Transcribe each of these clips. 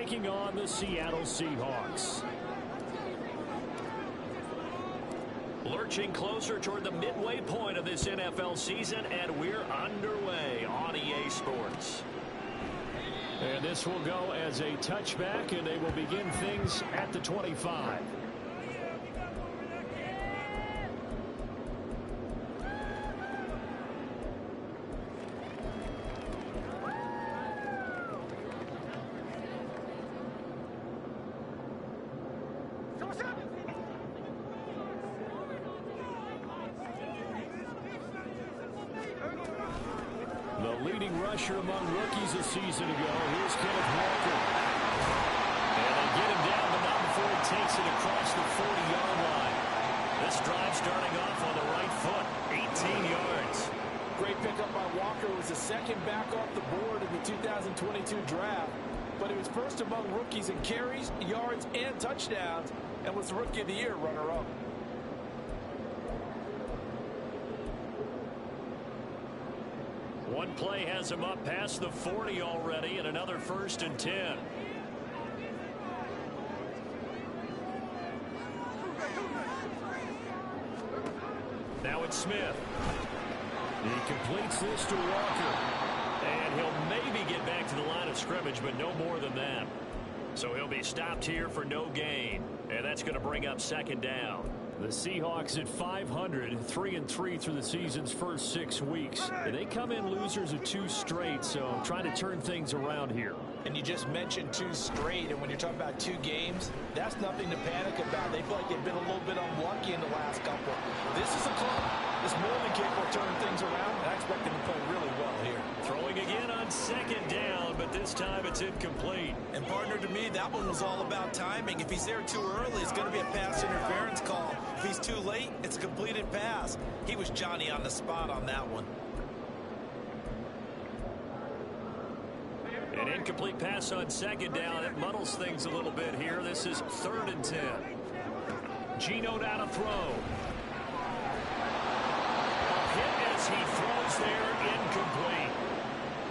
taking on the Seattle Seahawks. Lurching closer toward the midway point of this NFL season, and we're underway on EA Sports. And this will go as a touchback, and they will begin things at the 25. The leading rusher among rookies a season ago. Here's Kenneth Walker. And they get him down, but not before he takes it across the 40-yard line. This drive starting off on the right foot, 18 yards. Great pickup by Walker. Was the second back off the board in the 2022 draft. But he was first among rookies in carries, yards, and touchdowns, and was the Rookie of the Year runner-up. One play has him up past the 40 already, and another 1st and 10. Now it's Smith. He completes this to Walker. And he'll maybe get back to the line of scrimmage, but no more than that. So he'll be stopped here for no gain. And that's going to bring up 2nd down. The Seahawks at 500, 3-3 through the season's first 6 weeks. And they come in losers of 2 straight, so trying to turn things around here. And you just mentioned 2 straight, and when you're talking about 2 games, that's nothing to panic about. They feel like they've been a little bit unlucky in the last couple. This is a club that's more than capable of turning things around, and I expect them to play really well here. Throwing again on 2nd down, but this time it's incomplete. And partner, to me, that one was all about timing. If he's there too early, it's going to be a pass interference call. If he's too late, it's a completed pass. He was Johnny on the spot on that one. An incomplete pass on 2nd down. It muddles things a little bit here. This is 3rd and 10. Geno down to throw. A hit as he throws there, incomplete.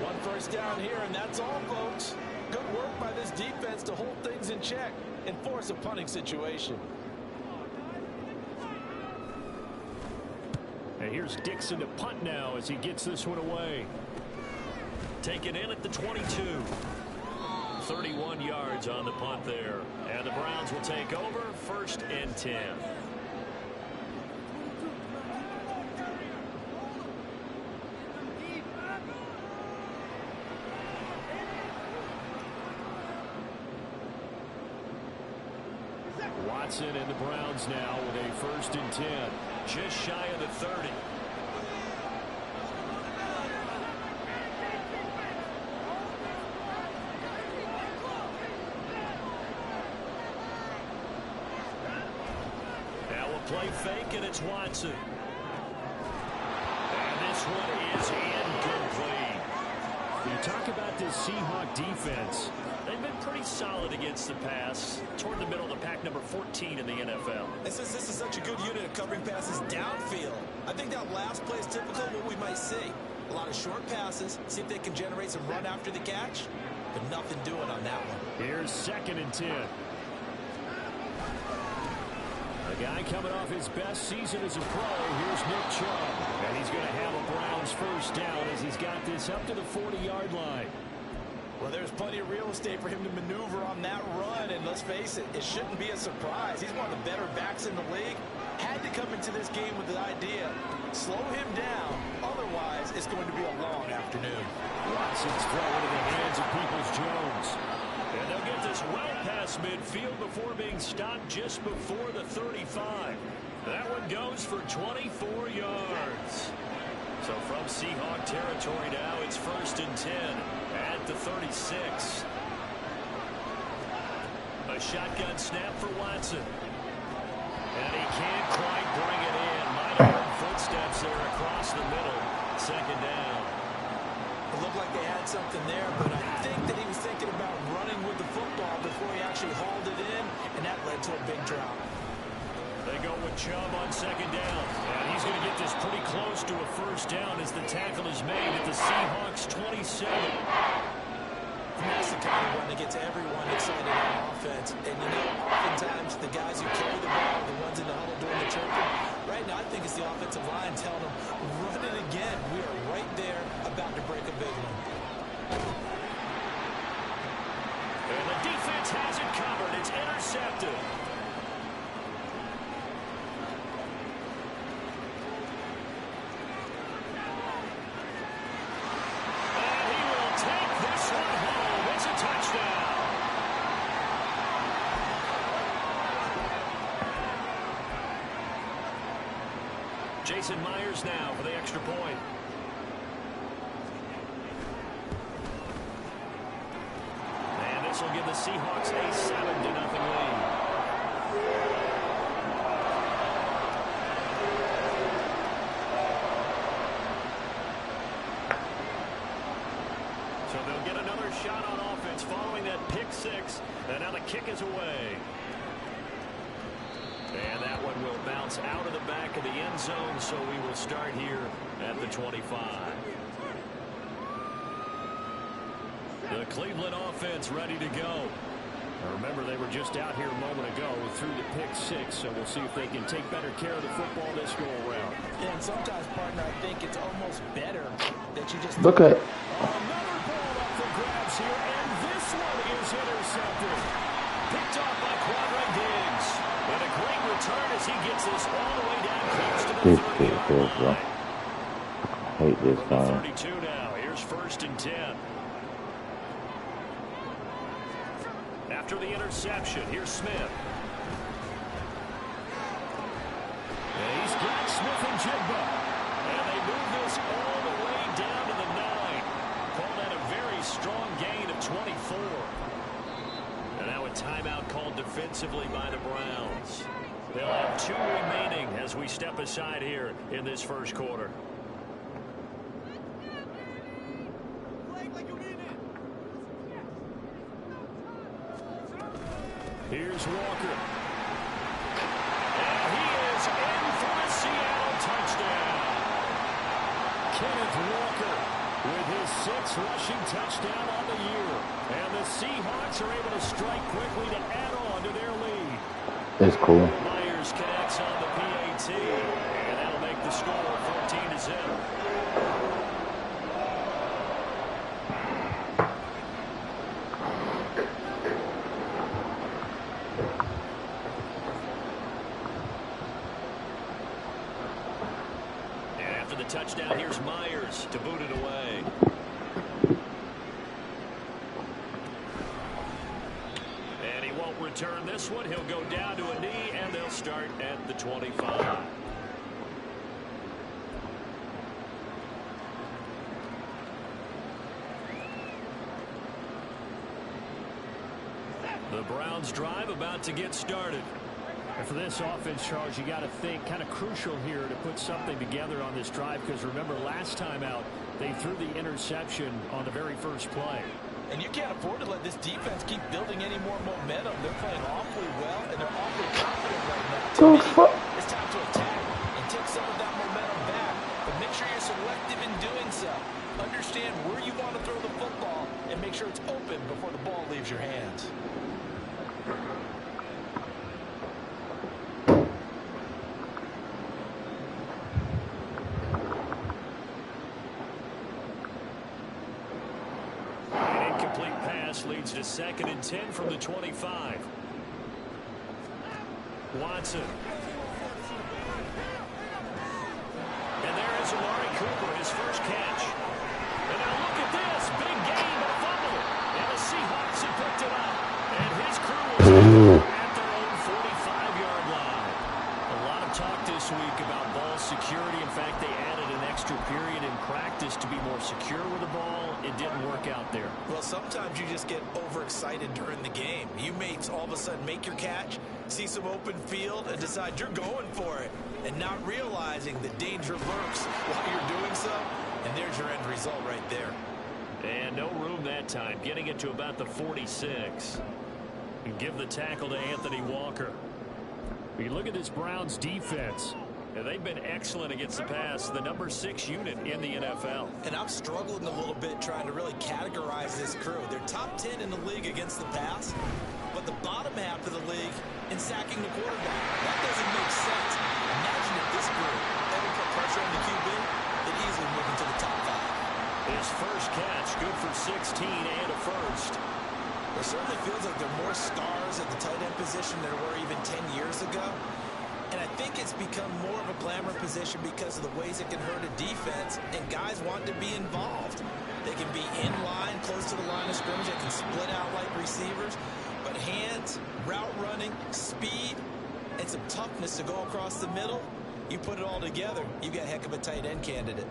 1 first down here, and that's all, folks. Good work by this defense to hold things in check and force a punting situation. And here's Dixon to punt now as he gets this one away. Taken in at the 22. 31 yards on the punt there. And the Browns will take over, 1st and 10. Watson and the Browns now with a 1st and 10. Just shy of the 30. Now a play fake, and it's Watson. And this one is incomplete. You talk about this Seahawk defense. They've been pretty solid against the pass. Toward the middle of the pack, number 14 in the NFL. This is such a good unit of covering passes downfield. I think that last play is typical of what we might see. A lot of short passes, see if they can generate some run after the catch, but nothing doing on that one. Here's 2nd and 10. A guy coming off his best season as a pro. Here's Nick Chubb. And he's going to have a Browns 1st down as he's got this up to the 40-yard line. Well, there's plenty of real estate for him to maneuver on that run, and let's face it, it shouldn't be a surprise. He's one of the better backs in the league. Had to come into this game with the idea, slow him down, otherwise it's going to be a long afternoon. Watson's throw into the hands of Peoples-Jones. And they'll get this well past midfield before being stopped just before the 35. That one goes for 24 yards. So from Seahawk territory now, it's 1st and 10 at the 36. A shotgun snap for Watson. And he can't quite bring it in. Might have heard footsteps there across the middle. 2nd down. It looked like they had something there, but I think that he was thinking about running with the football before he actually hauled it in, and that led to a big drop. They go with Chubb on 2nd down. And he's going to get this pretty close to a 1st down as the tackle is made at the Seahawks 27. And that's the kind of one that gets everyone excited on offense. And you know, oftentimes the guys who carry the ball are the ones in the huddle doing the chirping. Right now, I think it's the offensive line telling them, run it again. We are right there about to break a big one. And the defense has it covered. It's intercepted. And he will take this one home. It's a touchdown. Jason Myers now for the extra point. And this will give the Seahawks a 7-0 lead. So they'll get another shot on offense following that pick six. And now the kick is away. And that one will bounce out of the back of the end zone, so we will start here at the 25. The Cleveland offense ready to go. Remember, they were just out here a moment ago through the pick six, so we'll see if they can take better care of the football this go around. And sometimes, partner, I think it's almost better that you just... Look at Another ball up for grabs here, and this one is intercepted. Picked off by Quadra Diggs. And a great return as he gets this all the way down close to the this 30-yard bro. line. I hate this From the time. 32 now. Here's 1st and 10. After the interception, here's Smith. And he's got Smith and Jigba. And they move this all the way down to the 9. Call that a very strong gain of 24. And now a timeout called defensively by the Browns. They'll have 2 remaining as we step aside here in this first quarter. Here's Walker. And he is in for the Seattle touchdown. Kenneth Walker with his 6th rushing touchdown on the year. And the Seahawks are able to strike quickly to add on to their lead. It's cool. Myers connects on the PAT. And that'll make the score 14-0. Touchdown, here's Myers to boot it away. And he won't return this one. He'll go down to a knee, and they'll start at the 25. The Browns drive about to get started. And for this offense, Charles, you got to think kind of crucial here to put something together on this drive, because remember last time out they threw the interception on the very first play. And you can't afford to let this defense keep building any more momentum. They're playing awfully well, and they're awfully confident right now. To me, it's time to attack and take some of that momentum back. But make sure you're selective in doing so. Understand where you want to throw the football and make sure it's open before the ball leaves your hands. Leads to 2nd and 10 from the 25. Watson. And there is Amari Cooper, his first catch. And now look at this. Big game, a fumble. And the Seahawks have picked it up. And his crew is at their own 45-yard line. A lot of talk this week about ball security. In fact, they added an extra period in practice to be more secure with the ball. It didn't work out there. Well, sometimes you just get overexcited during the game. You may all of a sudden make your catch, see some open field, and decide you're going for it, and not realizing the danger lurks while you're doing so, and there's your end result right there. And no room that time, getting it to about the 46. And give the tackle to Anthony Walker. You look at this Browns defense. And they've been excellent against the pass, the number 6 unit in the NFL. And I'm struggling a little bit trying to really categorize this crew. They're top 10 in the league against the pass, but the bottom half of the league in sacking the quarterback. That doesn't make sense. Imagine if this group ever put pressure on the QB, they'd easily move into the top 5. His first catch, good for 16 and a first. It certainly feels like there are more stars at the tight end position than there were even 10 years ago. And I think it's become more of a glamour position because of the ways it can hurt a defense, and guys want to be involved. They can be in line, close to the line of scrimmage. They can split out like receivers. But hands, route running, speed, and some toughness to go across the middle, you put it all together, you've got a heck of a tight end candidate.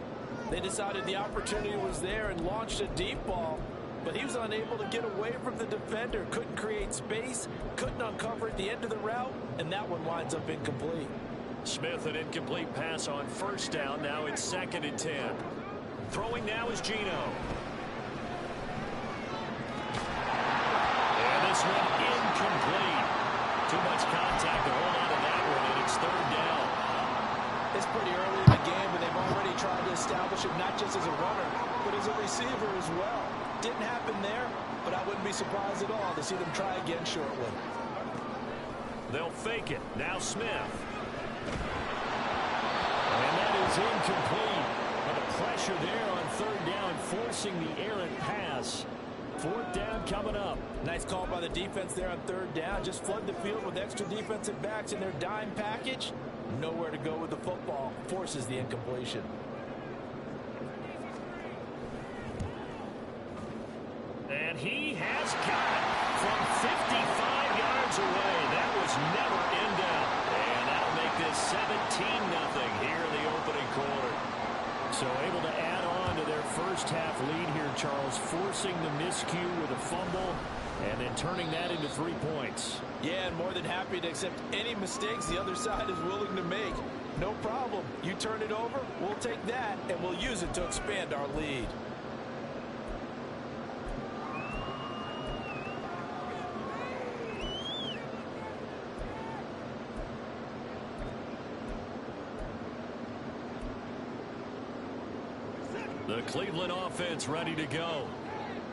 They decided the opportunity was there and launched a deep ball, but he was unable to get away from the defender. Couldn't create space, couldn't uncover at the end of the route, and that one winds up incomplete. Smith, an incomplete pass on first down. Now it's 2nd and 10. Throwing now is Geno. And this one incomplete. Too much contact to hold on to that one, and it's 3rd down. It's pretty early in the game, and they've already tried to establish him not just as a runner, but as a receiver as well. Didn't happen there, but I wouldn't be surprised at all to see them try again shortly. They'll fake it. Now Smith. And that is incomplete. But the pressure there on 3rd down, forcing the errant pass. 4th down coming up. Nice call by the defense there on 3rd down. Just flood the field with extra defensive backs in their dime package. Nowhere to go with the football. Forces the incompletion. And he has got it from 55 yards away. That was never in doubt. And that'll make this 17-0 here in the opening quarter. So able to add on to their first half lead here, Charles, forcing the miscue with a fumble and then turning that into 3 points. Yeah, and more than happy to accept any mistakes the other side is willing to make. No problem. You turn it over, we'll take that, and we'll use it to expand our lead. The Cleveland offense ready to go.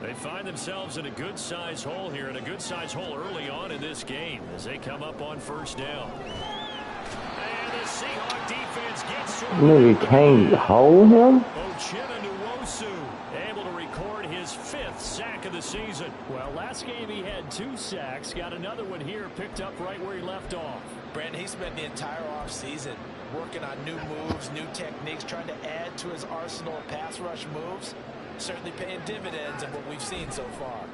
They find themselves in a good-sized hole here, and a good-sized hole early on in this game as they come up on 1st down. And the Seahawk defense gets to Nigga can't hold him? Uchenna able to record his 5th sack of the season. Well, last game he had 2 sacks. Got another one here, picked up right where he left off. Brandon, he spent the entire offseason working on new moves, new techniques, trying to add to his arsenal of pass rush moves. Certainly paying dividends in what we've seen so far.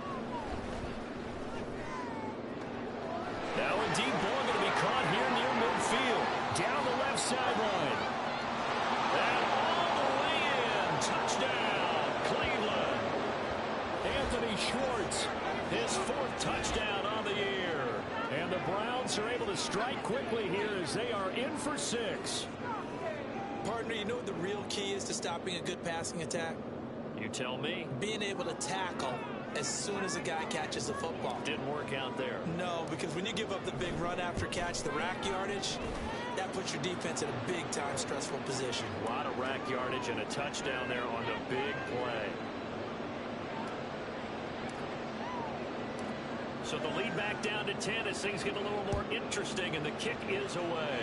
Now a deep ball going to be caught here near midfield. Down the left sideline. And all the way in. Touchdown, Cleveland. Anthony Schwartz, His 4th touchdown on the year. and the Browns are able to strike quickly here as they are in for 6. Partner, you know what the real key is to stopping a good passing attack? You tell me. Being able to tackle as soon as a guy catches the football. Didn't work out there. No, because when you give up the big run after catch, the rack yardage, that puts your defense in a big-time stressful position. A lot of rack yardage and a touchdown there on the big play. So the lead back down to 10 as things get a little more interesting, and the kick is away.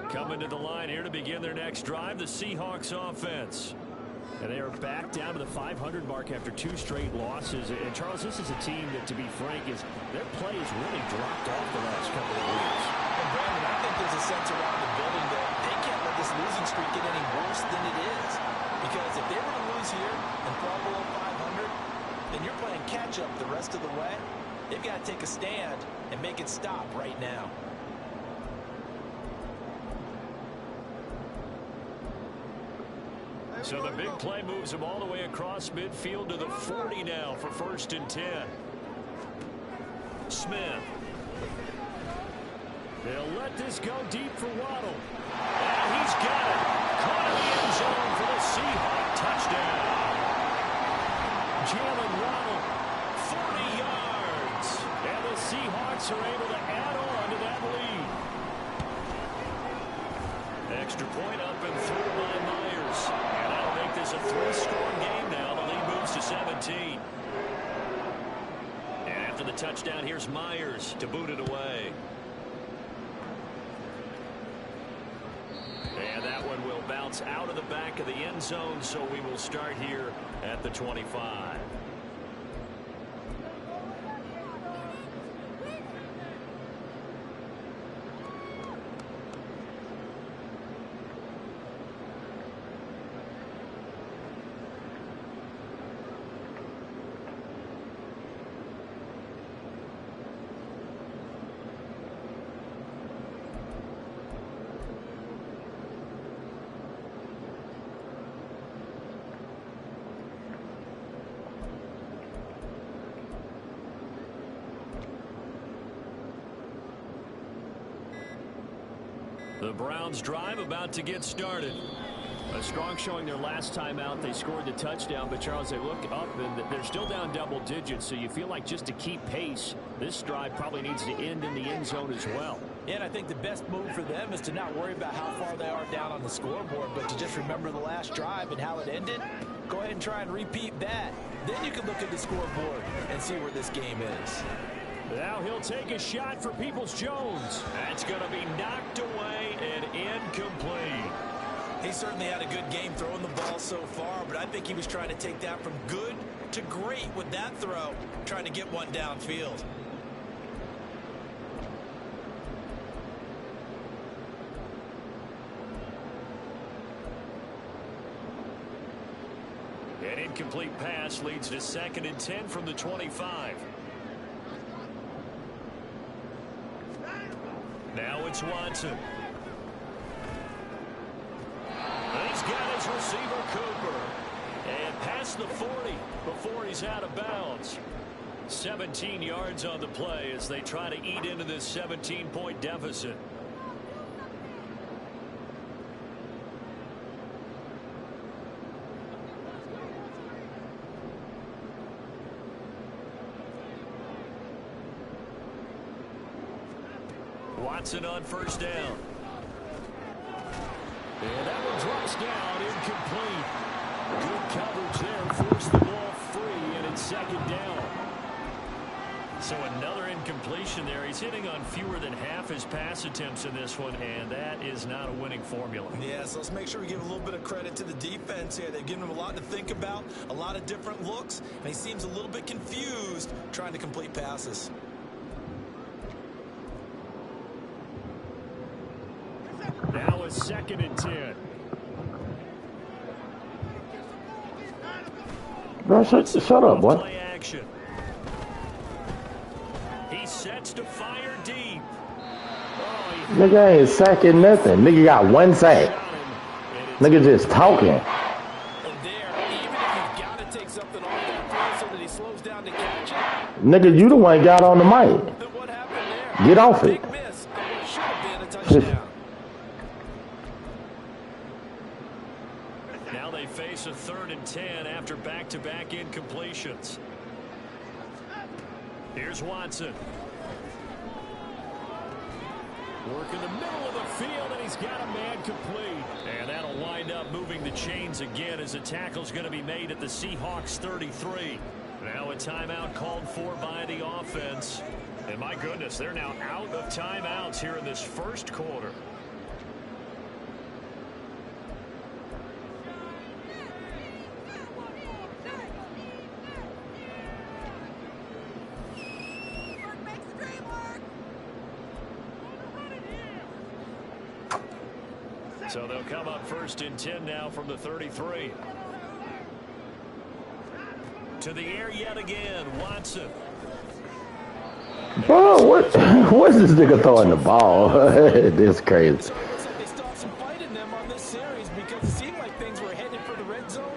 Coming to the line here to begin their next drive, the Seahawks offense. And they are back down to the 500 mark after 2 straight losses. And Charles, this is a team that, to be frank, their play has really dropped off the last couple of weeks. And Brandon, I think there's a sense around the building that they can't let this losing streak get any worse than it is. Because if they were to lose here and fall below 500, then you're playing catch-up the rest of the way. They've got to take a stand and make it stop right now. So the big play moves them all the way across midfield to the 40 now for 1st and 10. Smith. They'll let this go deep for Waddle. And he's got it. Caught in the end zone for the Seahawk touchdown. Jalen Waddle, 40 yards. And the Seahawks are able to add on to that lead. Extra point up and through by Myers. And that'll make this a 3-score game now. The lead moves to 17. And after the touchdown, here's Myers to boot it away. And that one will bounce out of the back of the end zone, so we will start here at the 25. The Browns drive about to get started. A strong showing their last time out. They scored the touchdown, but Charles, they look up and they're still down double digits, so you feel like just to keep pace, this drive probably needs to end in the end zone as well. Yeah, and I think the best move for them is to not worry about how far they are down on the scoreboard, but to just remember the last drive and how it ended. Go ahead and try and repeat that. Then you can look at the scoreboard and see where this game is. Now he'll take a shot for Peoples-Jones. That's going to be knocked away and incomplete. He certainly had a good game throwing the ball so far, but I think he was trying to take that from good to great with that throw, trying to get one downfield. An incomplete pass leads to 2nd and 10 from the 25. Now it's Watson. He's got his receiver, Cooper. And past the 40 before he's out of bounds. 17 yards on the play as they try to eat into this 17-point deficit. Watson on 1st down. And that one drops down, incomplete. Good coverage there, forced the ball free, and it's 2nd down. So another incompletion there. He's hitting on fewer than half his pass attempts in this one, and that is not a winning formula. Yeah, so let's make sure we give a little bit of credit to the defense here. They've given him a lot to think about, a lot of different looks, and he seems a little bit confused trying to complete passes. Now a 2nd and 10. Bro, shut up, boy. Play action. He sets to fire deep. Nigga ain't sacking nothing. Nigga got 1 sack. Nigga just talking. And there, even if you've got to take something off that throw so that he slows down to catch it. Nigga, you the one got on the mic. Then what happened there? Get off it. Big miss. It should have been a touchdown. Now they face a 3rd and 10 after back-to-back incompletions. Here's Watson. Work in the middle of the field, and he's got a man complete. And that'll wind up moving the chains again as a tackle's going to be made at the Seahawks 33. Now a timeout called for by the offense. And my goodness, they're now out of timeouts here in this 1st quarter. So they'll come up 1st and 10 now from the 33. To the air yet again, Watson. Bro, what's this nigga throwing the ball? This crazy. So it looks like they still have some fight in them on this series because it seemed like things were headed for the red zone.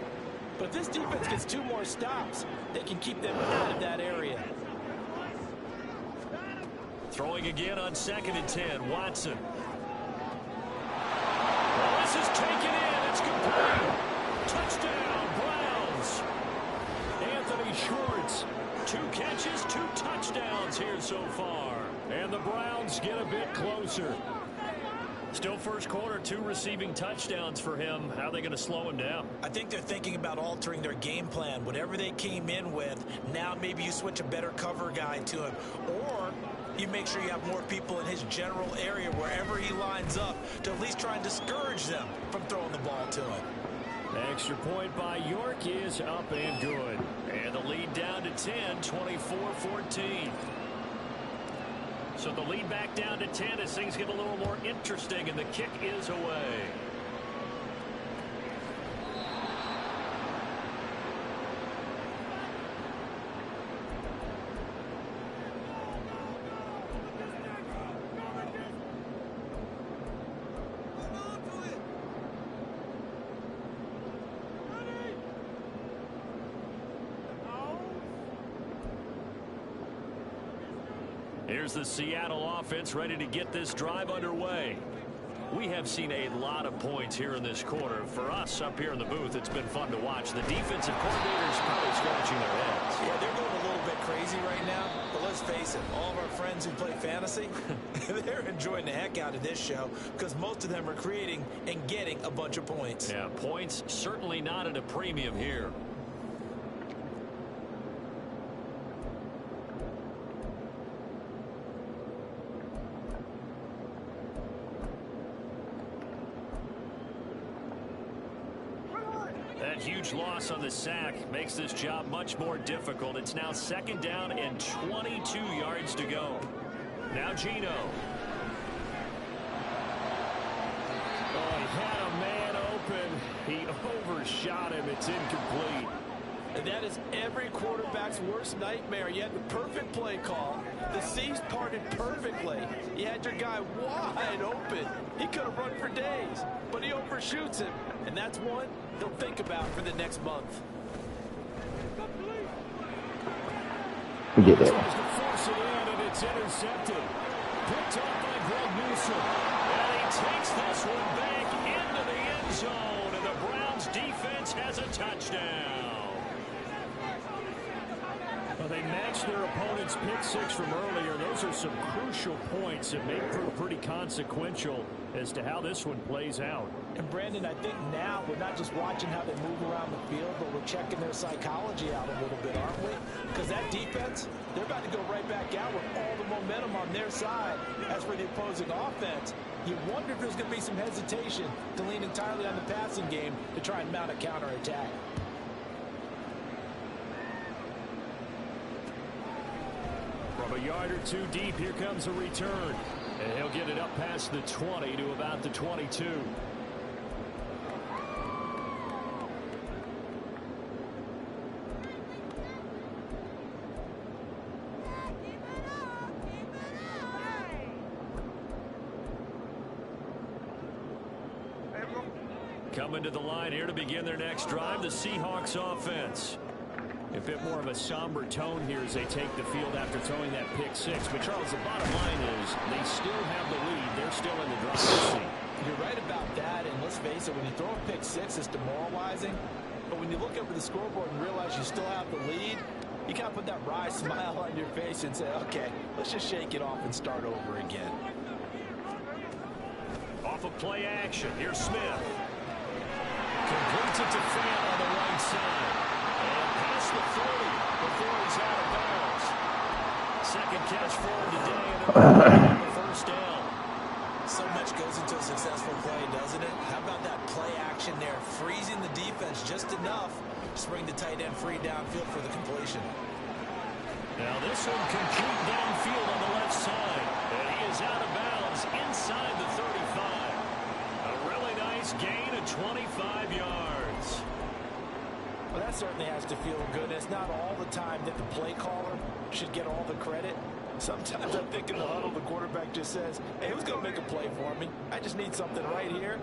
But this defense gets 2 more stops. They can keep them out of that area. Throwing again on 2nd and 10. Watson. Well, this is taken in. It's complete. Touchdown, Browns. Anthony Schwartz. 2 catches, 2 touchdowns here so far. And the Browns get a bit closer. Still first quarter, 2 receiving touchdowns for him. How are they going to slow him down? I think they're thinking about altering their game plan. Whatever they came in with, now maybe you switch a better cover guy to him. Or you make sure you have more people in his general area wherever he lines up to at least try and discourage them from throwing the ball to him. Extra point by York is up and good. And the lead down to 10, 24-14. So the lead back down to 10 as things get a little more interesting, and the kick is away. Here's the Seattle offense ready to get this drive underway. We have seen a lot of points here in this quarter. For us up here in the booth, it's been fun to watch. The defensive coordinators probably scratching their heads. Yeah, they're going a little bit crazy right now. But let's face it, all of our friends who play fantasy, they're enjoying the heck out of this show because most of them are creating and getting a bunch of points. Yeah, points certainly not at a premium here. That huge loss on the sack makes this job much more difficult. It's now 2nd down and 22 yards to go. Now Gino. Oh, he had a man open. He overshot him. It's incomplete. And that is every quarterback's worst nightmare. You had the perfect play call. The C's parted perfectly. You had your guy wide open. He could have run for days, but he overshoots him. And that's one they'll think about for the next month. Get that. Tries to force it in, and it's intercepted. Picked off by Greg Newsome. And he takes this one back into the end zone, and the Browns defense has a touchdown. Well, they matched their opponent's pick 6 from earlier. Those are some crucial points that may prove pretty consequential as to how this one plays out. And Brandon, I think now we're not just watching how they move around the field, but we're checking their psychology out a little bit, aren't we? Because that defense, they're about to go right back out with all the momentum on their side. As for the opposing offense, you wonder if there's going to be some hesitation to lean entirely on the passing game to try and mount a counterattack. From a yard or 2 deep, here comes a return. And he'll get it up past the 20 to about the 22. Coming to the line here to begin their next drive, the Seahawks offense. A bit more of a somber tone here as they take the field after throwing that pick 6. But, Charles, the bottom line is they still have the lead. They're still in the driver's seat. You're right about that, and let's face it, when you throw a pick 6, it's demoralizing. But when you look up at the scoreboard and realize you still have the lead, you kind of put that wry smile on your face and say, okay, let's just shake it off and start over again. Off of play action, here's Smith. Completes it to Fant on the right side. And past the 40 before he's out of bounds. Second catch for him today, and the first down. So much goes into a successful play, doesn't it? How about that play action there, freezing the defense just enough to bring the tight end free downfield for the completion. Now this one complete downfield on the left side. And he is out of bounds inside the 35. A really nice gain of 25 yards. Well, that certainly has to feel good. It's not all the time that the play caller should get all the credit. Sometimes I think in the huddle, the quarterback just says, hey, who's going to make a play for me? I just need something right here.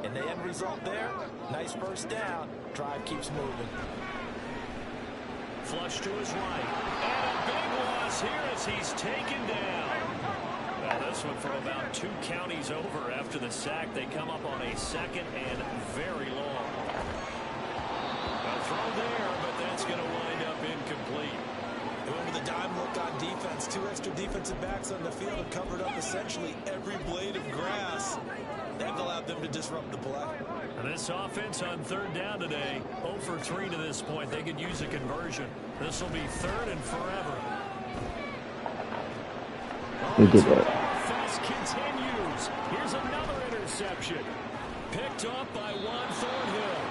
And the end result there, nice first down. Drive keeps moving. Flush to his right. And a big loss here as he's taken down. This one from about 2 counties over after the sack. They come up on a 2nd and very long. A throw there, but that's going to wind up incomplete. They went with a dime look on defense. 2 extra defensive backs on the field and covered up essentially every blade of grass. That allowed them to disrupt the play. And this offense on 3rd down today, 0 for 3 to this point. They could use a conversion. This will be 3rd and forever. Offense continues. Here's another interception. Picked up by Juan Thornhill.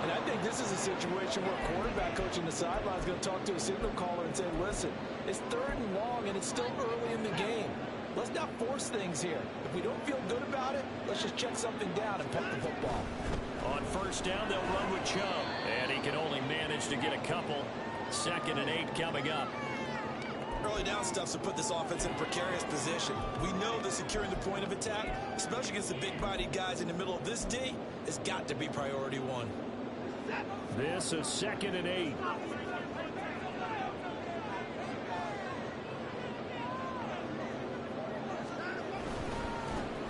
And I think this is a situation where quarterback coach in the sideline is going to talk to a signal caller and say, listen, it's 3rd and long and it's still early in the game. Let's not force things here. If we don't feel good about it, let's just check something down and pump the football. On 1st down, they'll run with Chubb. And he can only manage to get a couple. 2nd and 8 coming up. Early down stuffs to put this offense in a precarious position. We know that securing the point of attack, especially against the big-bodied guys in the middle of this D, has got to be priority 1. This is 2nd and 8.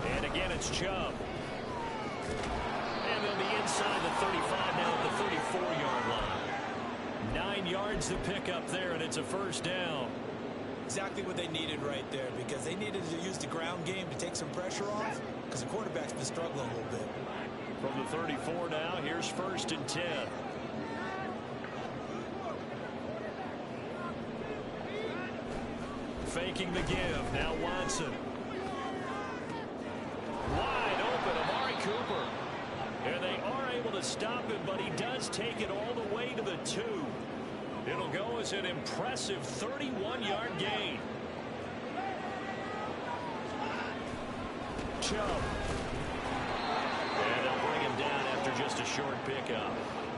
And again, it's Chubb. And they'll be inside the 35 now at the 34-yard line. 9 yards to pick up there, and it's a 1st down. Exactly what they needed right there, because they needed to use the ground game to take some pressure off, because the quarterback's been struggling a little bit. From the 34 now, here's 1st and 10. Faking the give. Now Watson. Wide open, Amari Cooper. And they are able to stop him, but he does take it all the way to the 2. It'll go as an impressive 31-yard gain. Chubb. And they'll bring him down after just a short pickup.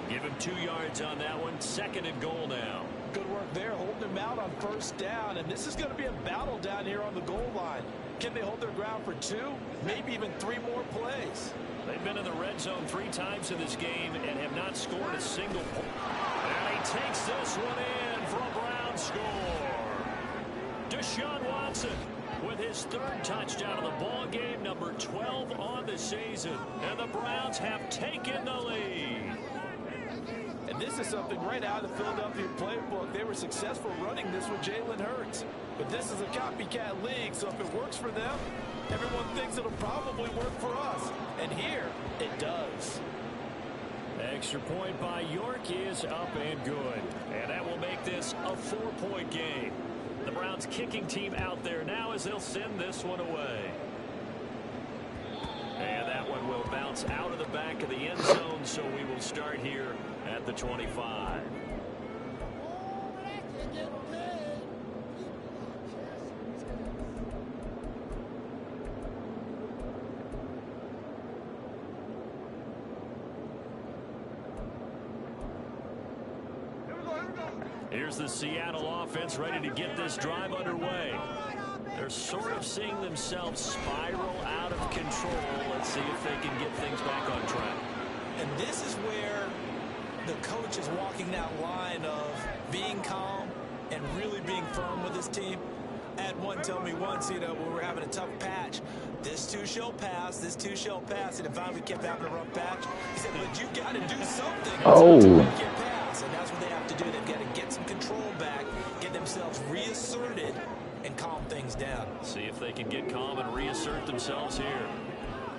Give him 2 yards on that one. 2nd and goal now. Good work there, holding him out on 1st down. And this is going to be a battle down here on the goal line. Can they hold their ground for 2, maybe even 3 more plays? They've been in the red zone 3 times in this game and have not scored a single point. And he takes this one in for a Brown score. Deshaun Watson with his 3rd touchdown of the ball game, number 12 on the season. And the Browns have taken the lead. And this is something right out of the Philadelphia playbook. They were successful running this with Jalen Hurts. But this is a copycat league, so if it works for them, everyone thinks it'll probably work for us. And here, it does. Extra point by York is up and good. And that will make this a 4-point game. The Browns kicking team out there now as they'll send this one away. And that one will bounce out of the back of the end zone, so we will start here at the 25. Here's the Seattle offense ready to get this drive underway. They're sort of seeing themselves spiral out of control. Let's see if they can get things back on track. And this is where the coach is walking that line of being calm and really being firm with his team. I had one tell me once, when we're having a tough patch, this too shall pass, this too shall pass. And if finally kept having a rough patch, he said, but you got to do something. Oh. To make it pass. And that's what they have to do. They've got to get some control back, get themselves reasserted, and calm things down. See if they can get calm and reassert themselves here.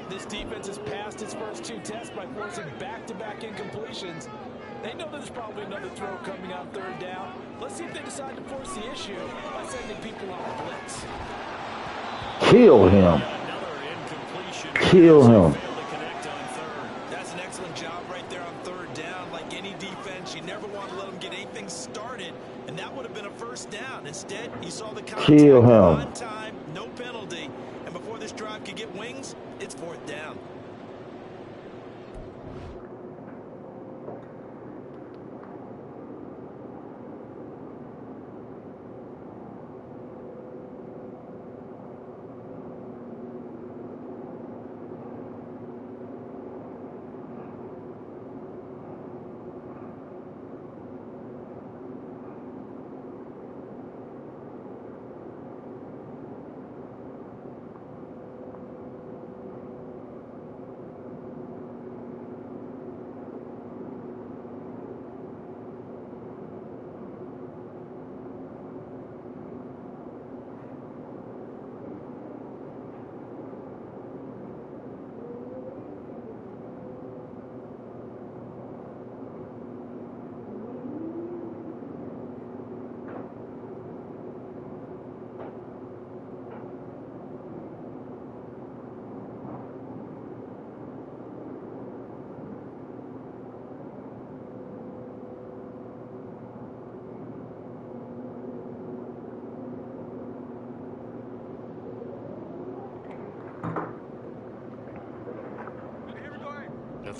This defense has passed its first 2 tests by forcing back-to-back incompletions. They know there's probably another throw coming on 3rd down. Let's see if they decide to force the issue by sending people on blitz. Kill him. Kill him. That's an excellent job right there on 3rd down. Like any defense, you never want to let them get anything started, and that would have been a 1st down. Instead, you saw the contact on time, no penalty, and before this drive could get wings, it's 4th down.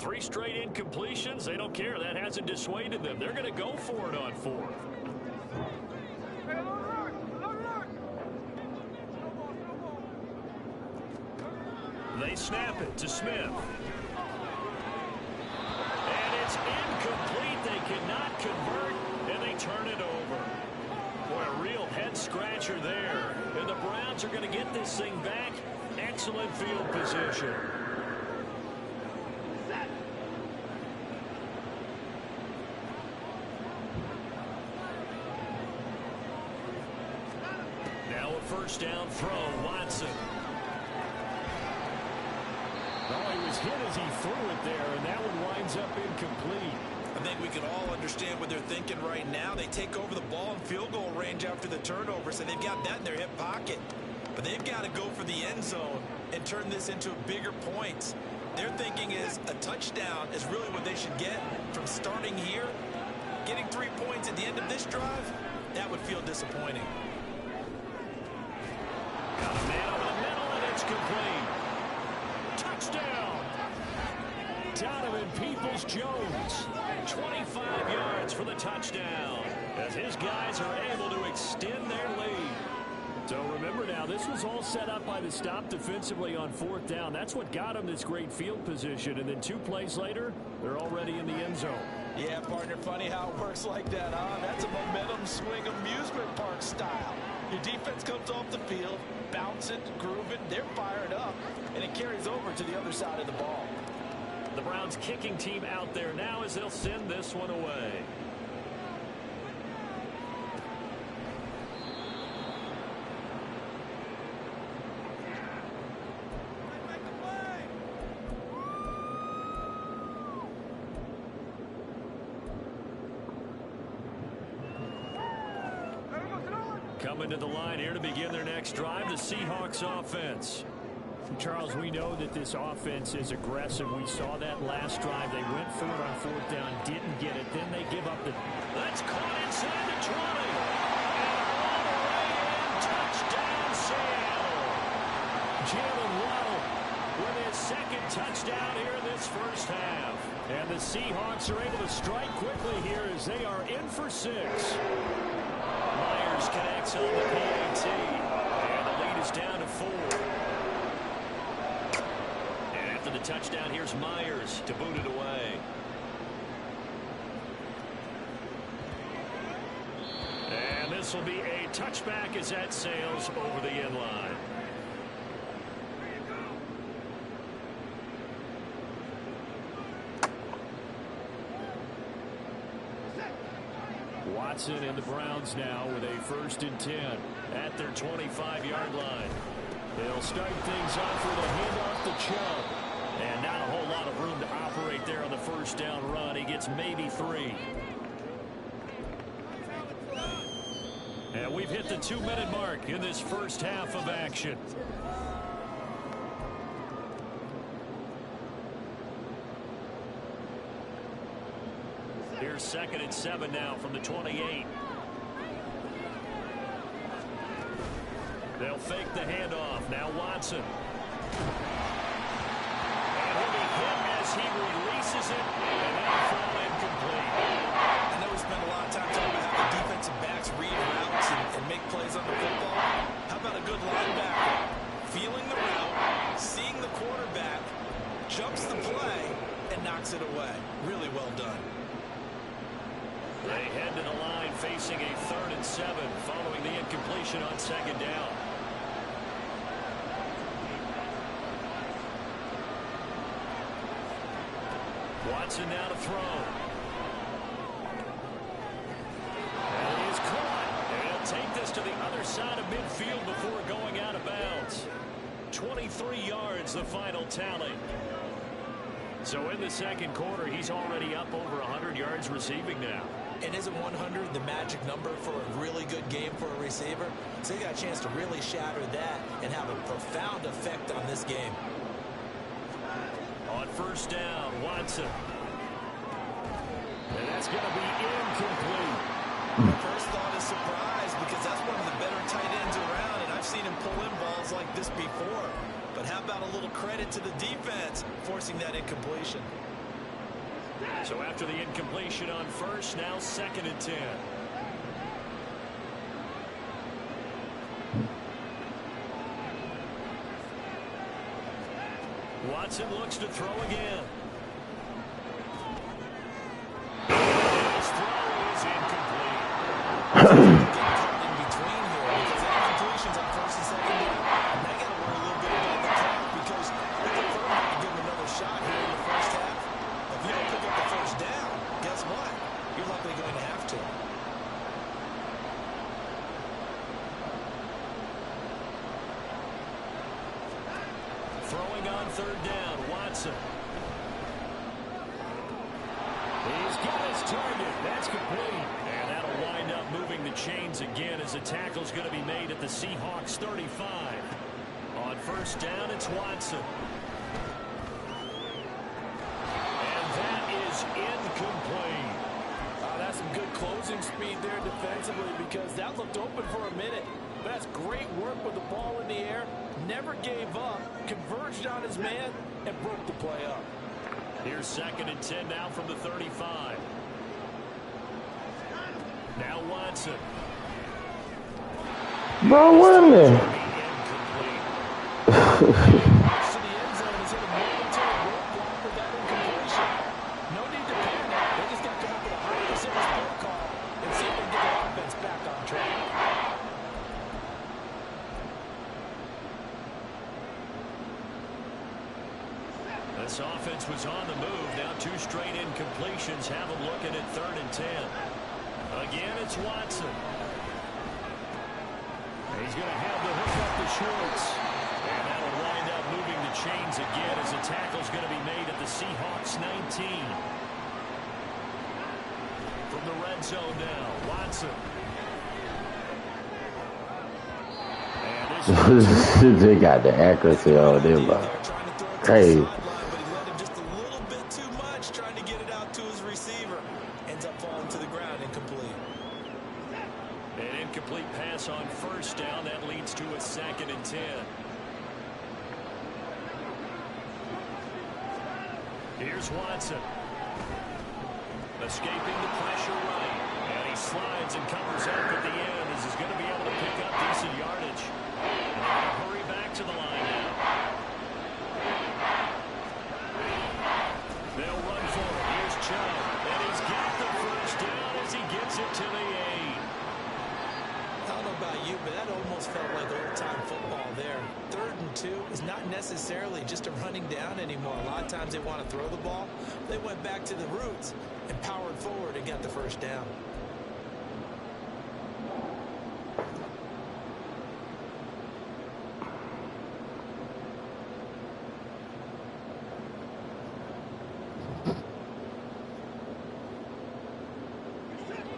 3 straight incompletions. They don't care. That hasn't dissuaded them. They're going to go for it on 4th. They snap it to Smith. And it's incomplete. They cannot convert, and they turn it over. Boy, a real head-scratcher there. And the Browns are going to get this thing back. Excellent field position. Now a first down throw, Watson. Oh, he was hit as he threw it there, and that one winds up incomplete. I think we can all understand what they're thinking right now. They take over the ball in field goal range after the turnover, so they've got that in their hip pocket. But they've got to go for the end zone and turn this into bigger points. Their thinking is a touchdown is really what they should get from starting here. Getting 3 points at the end of this drive, that would feel disappointing. Got a man over the middle, and it's complete. Touchdown! Donovan Peoples-Jones, 25 yards for the touchdown, as his guys are able to extend their lead. So remember now, this was all set up by the stop defensively on 4th down. That's what got them this great field position, and then 2 plays later, they're already in the end zone. Yeah, partner, funny how it works like that, huh? That's a momentum swing amusement park style. Your defense comes off the field, bouncing, grooving, they're fired up, and it carries over to the other side of the ball. The Browns kicking team out there now as they'll send this one away. Coming to the line here to begin their next drive, the Seahawks offense. Charles, we know that this offense is aggressive. We saw that last drive. They went for it on 4th down, didn't get it. Then they give up the... That's caught inside the 20. And all the way in. Touchdown, Seattle. Jalen Waddle With his 2nd touchdown here in this first half. and the Seahawks are able to strike quickly here as they are in for 6. Myers connects on the PAT. And the lead is down to 4. And after the touchdown, here's Myers to boot it away. And this will be a touchback as that sails over the end line. Watson and the Browns now with a 1st and 10 At their 25-yard line. They'll start things off with a handoff to Chubb. And not a whole lot of room to operate there on the first down run. He gets maybe 3. And we've hit the 2-minute mark in this first half of action. Here's 2nd and 7 now from the 28. They'll fake the handoff. Now Watson. And he'll be hit as he releases it, and that'll fall incomplete. I know we spend a lot of time talking about how the defensive backs read routes and make plays on the football. How about a good linebacker feeling the route, seeing the quarterback, jumps the play, and knocks it away? Really well done. They head to the line facing a 3rd and 7 following the incompletion on 2nd down. Watson now to throw. And he is caught. And he'll take this to the other side of midfield before going out of bounds. 23 yards, the final tally. So in the 2nd quarter, he's already up over 100 yards receiving now. And isn't 100 the magic number for a really good game for a receiver? So you got a chance to really shatter that and have a profound effect on this game. On 1st down, Watson. And that's going to be incomplete. My first thought is surprise because that's one of the better tight ends around, and I've seen him pull in balls like this before. But how about a little credit to the defense forcing that incompletion? So after the incompletion on first, now 2nd and 10. Watson looks to throw again. His throw is incomplete. Throwing on 3rd down, Watson. He's got his target. That's complete. And that'll wind up moving the chains again as the tackle's going to be made at the Seahawks 35. On 1st down, it's Watson. And that is incomplete. That's some good closing speed there defensively because that looked open for a minute. But that's great work with the ball in the air. Never gave up, converged on his man, and broke the play up. Here's 2nd and 10 now from the 35. Now Watson. Bro, wait a minute. To the end zone is hit a momentary roadblock with that incompletion. No need to panic. They just got to come up with a high percentage play call and see if they can get their offense back on track. This offense was on the move. Now 2 straight incompletions have them looking at 3rd and 10. Again, it's Watson. He's going to have the hook up the shorts. And that'll wind up moving the chains again as the tackle's going to be made at the Seahawks 19. From the red zone now, Watson. And They got the accuracy on them. Crazy. An incomplete pass on 1st down. That leads to a 2nd and 10. Here's Watson. Escaping the pressure right. And he slides and covers up at the end as he's going to be able to pick up decent yardage. And they're going to hurry back to the line now. They'll run for it. Here's Chubb. And he's got the 1st down as he gets it to the 8. I don't know about you, but that almost felt like old-time football there. 3rd and 2 is not necessarily just a running down anymore. A lot of times they want to throw the ball. They went back to the roots and powered forward and got the 1st down.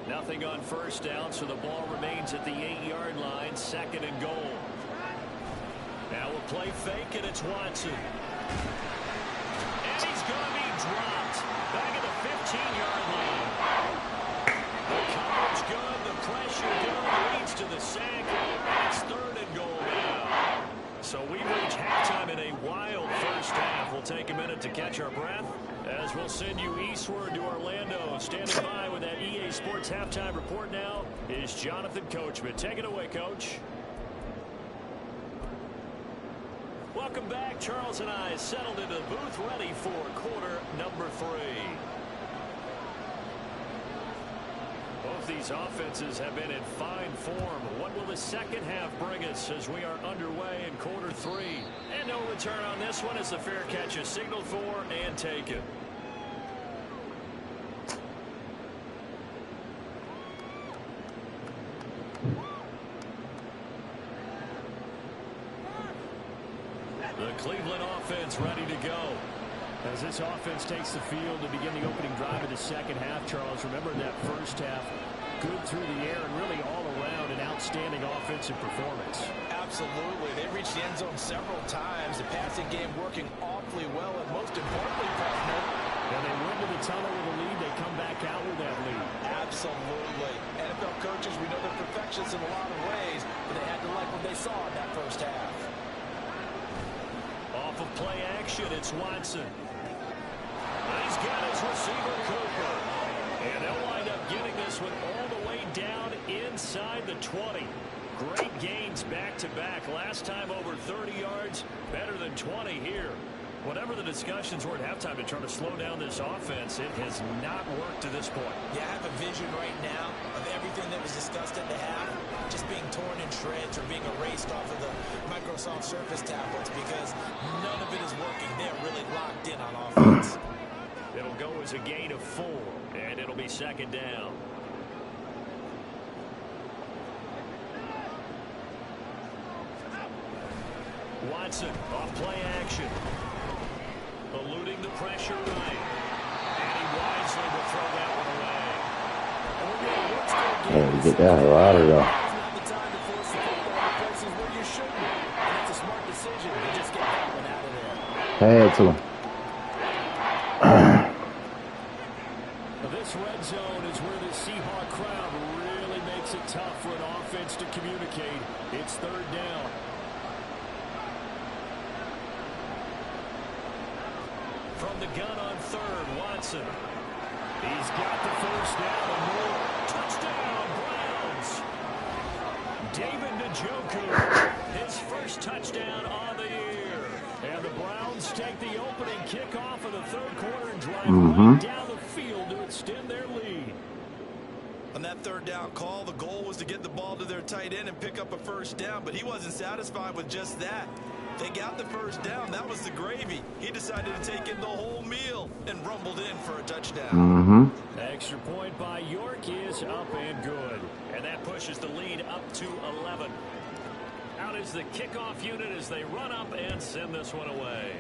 Nothing on 1st down, so the ball remains at the 8-yard line, 2nd and goal. Now we'll play fake, and it's Watson. And he's going to be dropped back at the 15-yard line. The coverage good, the pressure good, leads to the sack, and it's 3rd and goal now. So we reach halftime in a wild 1st half. We'll take a minute to catch our breath as we'll send you eastward to Orlando. Standing by with that EA Sports halftime report now is Jonathan Coachman. Take it away, Coach. Welcome back. Charles and I settled into the booth ready for quarter number 3. Both these offenses have been in fine form. What will the 2nd half bring us as we are underway in quarter 3? And no return on this one as the fair catch is signaled for and taken. The Cleveland offense ready to go. As this offense takes the field to begin the opening drive of the 2nd half, Charles, remember that 1st half, good through the air and really all around an outstanding offensive performance. Absolutely. They reached the end zone several times. The passing game working awfully well, and most importantly, partner, and they went to the tunnel with a lead. They come back out with that lead. Absolutely. NFL coaches, we know they're perfectionists in a lot of ways, but they had to like what they saw in that 1st half. Off of play action, it's Watson. He's got his receiver, Cooper. And they'll wind up getting this one all the way down inside the 20. Great gains back-to-back. Last time over 30 yards, better than 20 here. Whatever the discussions were at halftime to try to slow down this offense, it has not worked to this point. Yeah, I have a vision right now of everything that was discussed at the half just being torn in shreds or being erased off of the Microsoft Surface tablets because none of it is working. They're really locked in on offense. It'll go as a gain of 4, and it'll be second down. Watson off play action. Eluding the pressure right. And he wisely will throw that one away. Yeah, we get that out of there. Not the time to force the football in places where you shouldn't. And it's a smart decision to just get that one out of there. Had to. This red zone is where the Seahawk crowd really makes it tough for an offense to communicate. It's third down. From the gun on third, Watson. He's got the first down and more. Touchdown, Browns. David Njoku, his first touchdown on the year. And the Browns take the opening kickoff of the third quarter and drive right down the field to extend their lead. On that third down call, the goal was to get the ball to their tight end and pick up a first down, but he wasn't satisfied with just that. They got the first down. That was the gravy. He decided to take in the whole meal and rumbled in for a touchdown. Extra point by York is up and good. And that pushes the lead up to 11. Out is the kickoff unit as they run up and send this one away.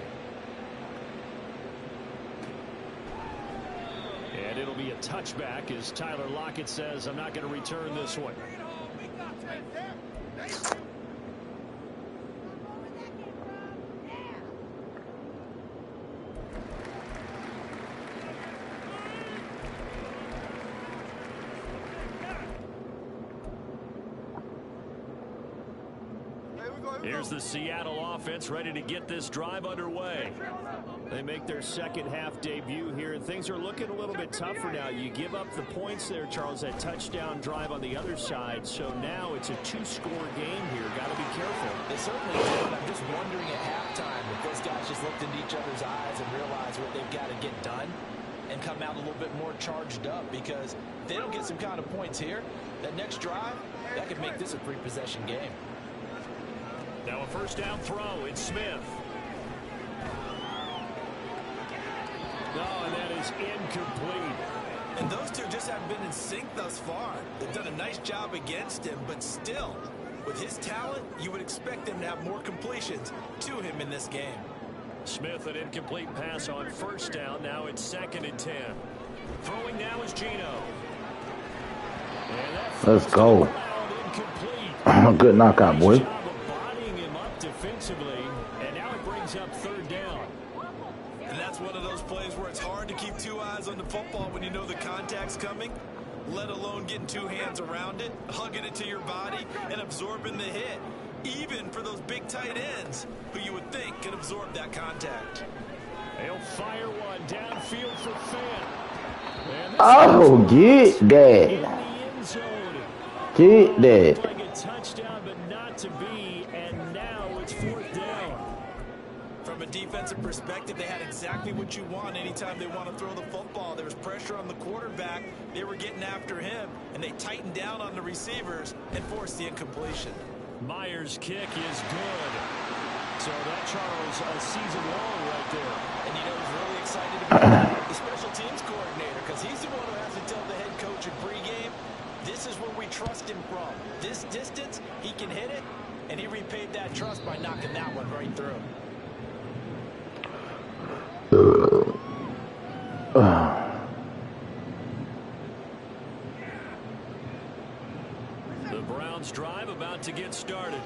And it'll be a touchback as Tyler Lockett says, I'm not going to return this one. Here's the Seattle offense ready to get this drive underway. They make their second half debut here. Things are looking a little bit tougher now. You give up the points there, Charles, that touchdown drive on the other side. So now it's a 2-score game here. Got to be careful. They certainly do, and I'm just wondering at halftime if those guys just looked into each other's eyes and realized what they've got to get done and come out a little bit more charged up, because if they don't get some kind of points here, that next drive, that could make this a 3-possession game. Now a first down throw. It's Smith. No, and that is incomplete. And those two just haven't been in sync thus far. They've done a nice job against him, but still, with his talent, you would expect him to have more completions to him in this game. Smith, an incomplete pass on first down. Now it's 2nd and 10. Throwing now is Geno. Let's go. Incomplete. Good knockout, boy. Job of bodying him up defensively, and now it brings up third down. And that's one of those plays where it's hard to keep 2 eyes on the football when you know the contact's coming, let alone getting 2 hands around it, hugging it to your body, and absorbing the hit. Even for those big tight ends who you would think can absorb that contact. They'll fire one downfield for Fant. Oh, get In that. the end zone. Get that. Like a touchdown, but not to be, and now it's 4th down. From a defensive perspective, they had exactly what you want anytime they want to throw the football. There was pressure on the quarterback. They were getting after him, and they tightened down on the receivers and forced the incompletion. Myers' kick is good. So that, Charles, a season long right there. And you know who's really excited about the special teams coordinator, because he's the one who has to tell the head coach in pregame, this is where we trust him from. This distance, he can hit it, and he repaid that trust by knocking that one right through. The Browns drive about to get started.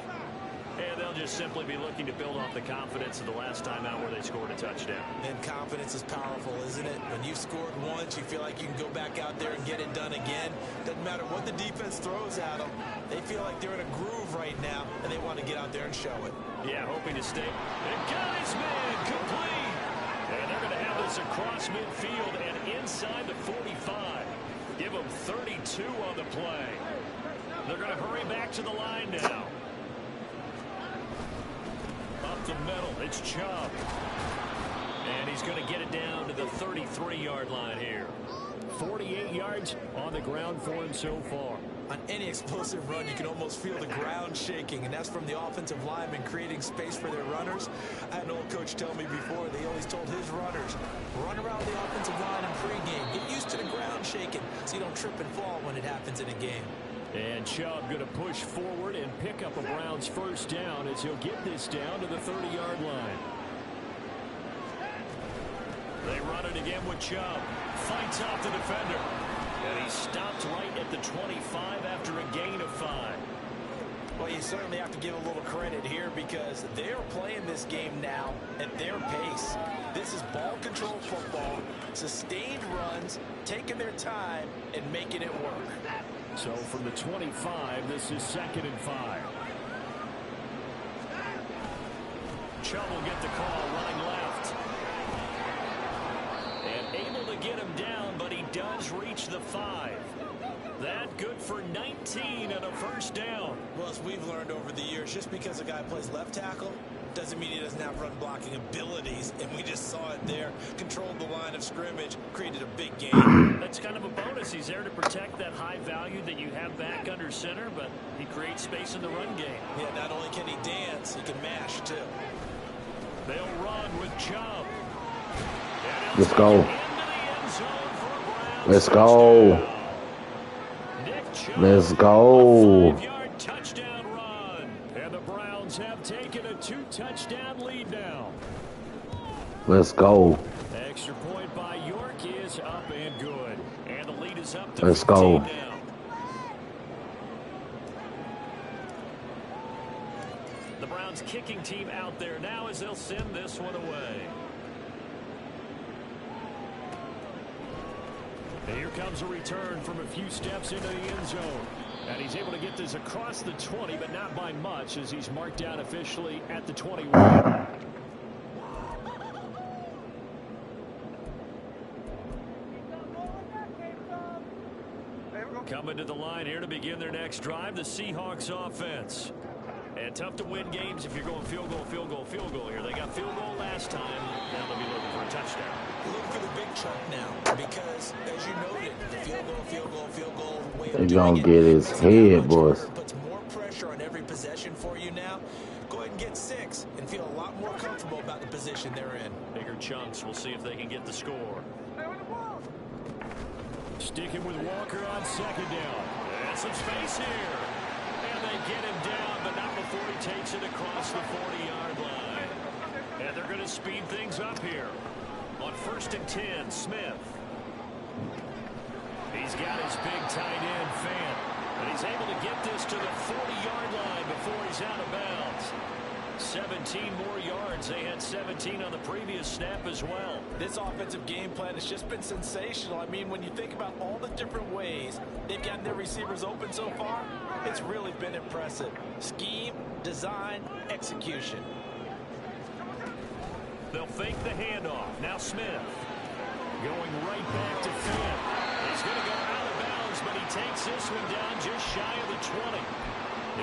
And they'll just simply be looking to build off the confidence of the last time out where they scored a touchdown. And confidence is powerful, isn't it? When you've scored once, you feel like you can go back out there and get it done again. Doesn't matter what the defense throws at them. They feel like they're in a groove right now, and they want to get out there and show it. Yeah, hoping to stay. And got his man complete. And they're going to have this this across midfield and inside the 45. Give them 32 on the play. They're going to hurry back to the line now. Up the middle, it's Chubb. And he's going to get it down to the 33-yard line here. 48 yards on the ground for him so far. On any explosive run, you can almost feel the ground shaking, and that's from the offensive linemen creating space for their runners. I had an old coach tell me before, they always told his runners, run around the offensive line in pregame. Get used to the ground shaking so you don't trip and fall when it happens in a game. And Chubb going to push forward and pick up a Browns first down as he'll get this down to the 30-yard line. They run it again with Chubb. Fights off the defender. And he stopped right at the 25 after a gain of 5. Well, you certainly have to give a little credit here because they're playing this game now at their pace. This is ball control football, sustained runs, taking their time, and making it work. So from the 25, this is 2nd and 5. Chubb will get the call running left. And able to get him down, but he does reach the 5. That good for 19 and a first down. Well, as we've learned over the years, just because a guy plays left tackle doesn't mean he doesn't have run blocking abilities, and we just saw it there. Controlled the line of scrimmage, created a big gain. That's kind of a bonus. He's there to protect that high value that you have back under center, but he creates space in the run game. Yeah, not only can he dance, he can mash, too. They'll run with Chubb. Let's go. Let's go. Let's go. 5-yard touchdown run. And the Browns have taken a 2-touchdown lead now. Let's go. Extra point by York is up and good. And the lead is up to Let's 15 go. now. The Browns kicking team out there now as they'll send this one away. And here comes a return from a few steps into the end zone. And he's able to get this across the 20, but not by much as he's marked down officially at the 21. Coming to the line here to begin their next drive, the Seahawks offense. And tough to win games if you're going field goal, field goal, field goal here. They got field goal last time. Now they'll be looking for a touchdown. Looking for the big chunk now because, as you noted, the field goal way of They're doing gonna get his head, boys. Puts more pressure on every possession for you now. Go ahead and get 6 and feel a lot more comfortable about the position they're in. Bigger chunks. We'll see if they can get the score. Sticking with Walker on 2nd down. And some space here. And they get him down, but not before he takes it across the 40-yard line. And they're going to speed things up here. On 1st and 10, Smith. He's got his big tight end, Fant. And he's able to get this to the 40-yard line before he's out of bounds. 17 more yards. They had 17 on the previous snap as well. This offensive game plan has just been sensational. I mean, when you think about all the different ways they've gotten their receivers open so far, it's really been impressive. Scheme, design, execution. They'll fake the handoff. Now Smith going right back to Fant. He's going to go out of bounds, but he takes this one down just shy of the 20.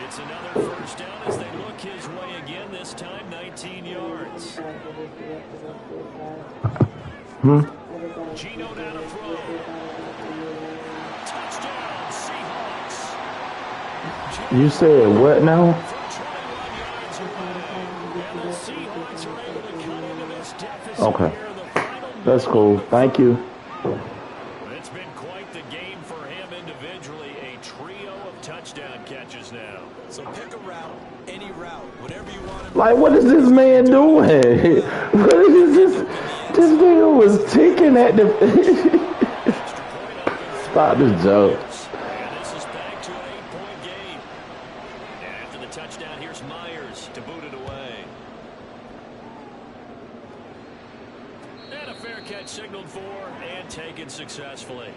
It's another first down as they look his way again, this time 19 yards. Gino down to throw. Touchdown, Seahawks. You said what now? For 21 yards away. And the Seahawks are able to cut into this deficit Okay. here in the final That's minute cool. of the Thank you. It's been quite the game for him individually. A trio of touchdown catches now. So pick a route, any route, whatever you want him. Like, what is this man doing? What is this? This nigga was ticking at the. Stop this joke. And this is back to an 8-point game. And after the touchdown, here's Myers to boot it away. And a fair catch signaled for and taken successfully.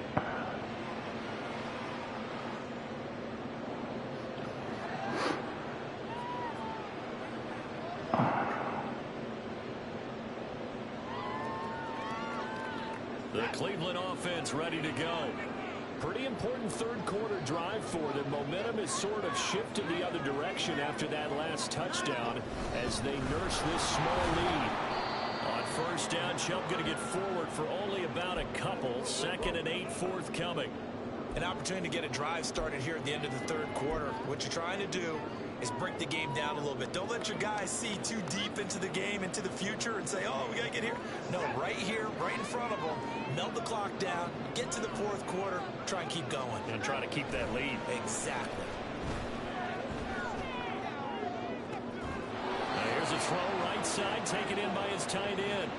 Cleveland offense ready to go. Pretty important third quarter drive for them. Momentum has sort of shifted the other direction after that last touchdown as they nurse this small lead. On first down, Chubb going to get forward for only about a couple. 2nd and 8 forthcoming. An opportunity to get a drive started here at the end of the third quarter. What you're trying to do is break the game down a little bit. Don't let your guys see too deep into the game, into the future, and say, oh, we got to get here. No, right here, right in front of them, melt the clock down, get to the fourth quarter, try and keep going. And try to keep that lead. Exactly. Now here's a throw right side, taken in by his tight end.